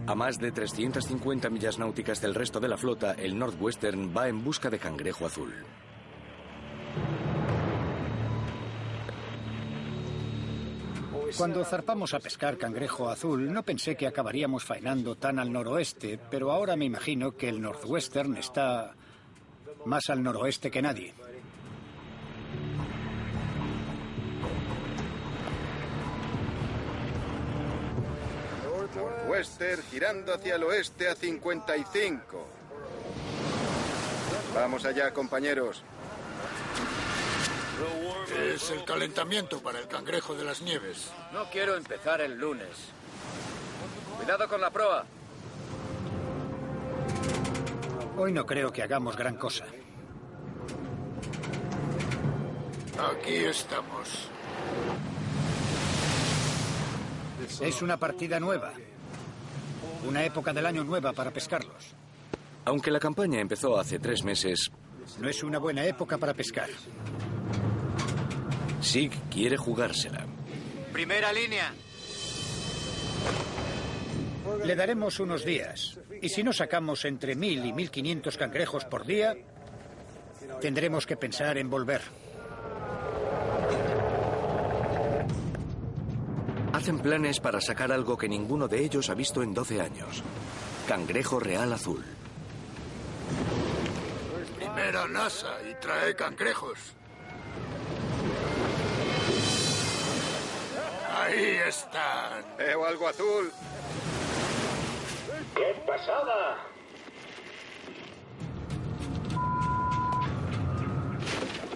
A más de 350 millas náuticas del resto de la flota, el Northwestern va en busca de cangrejo azul. Cuando zarpamos a pescar cangrejo azul, no pensé que acabaríamos faenando tan al noroeste, pero ahora me imagino que el Northwestern está más al noroeste que nadie. Northwestern girando hacia el oeste a 55. Vamos allá, compañeros. Es el calentamiento para el cangrejo de las nieves. No quiero empezar el lunes. Cuidado con la proa. Hoy no creo que hagamos gran cosa. Aquí estamos. Es una partida nueva. Una época del año nueva para pescarlos. Aunque la campaña empezó hace 3 meses, no es una buena época para pescar. Sig quiere jugársela. Primera línea. Le daremos unos días. Y si no sacamos entre 1000 y 1500 cangrejos por día, tendremos que pensar en volver. Hacen planes para sacar algo que ninguno de ellos ha visto en 12 años. Cangrejo real azul. Primera NASA y trae cangrejos. Ahí están. Veo algo azul. ¡Qué pasada!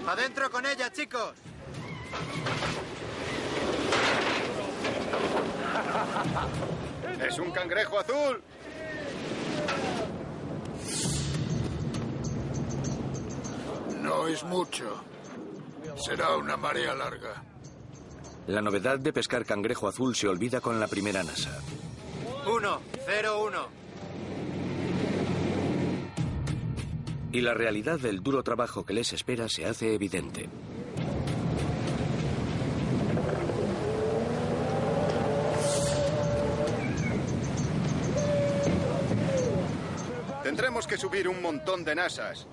¡Adentro con ella, chicos! ¡Es un cangrejo azul! No es mucho. Será una marea larga. La novedad de pescar cangrejo azul se olvida con la primera NASA. 1-0-1. Y la realidad del duro trabajo que les espera se hace evidente. Tendremos que subir un montón de NASAs.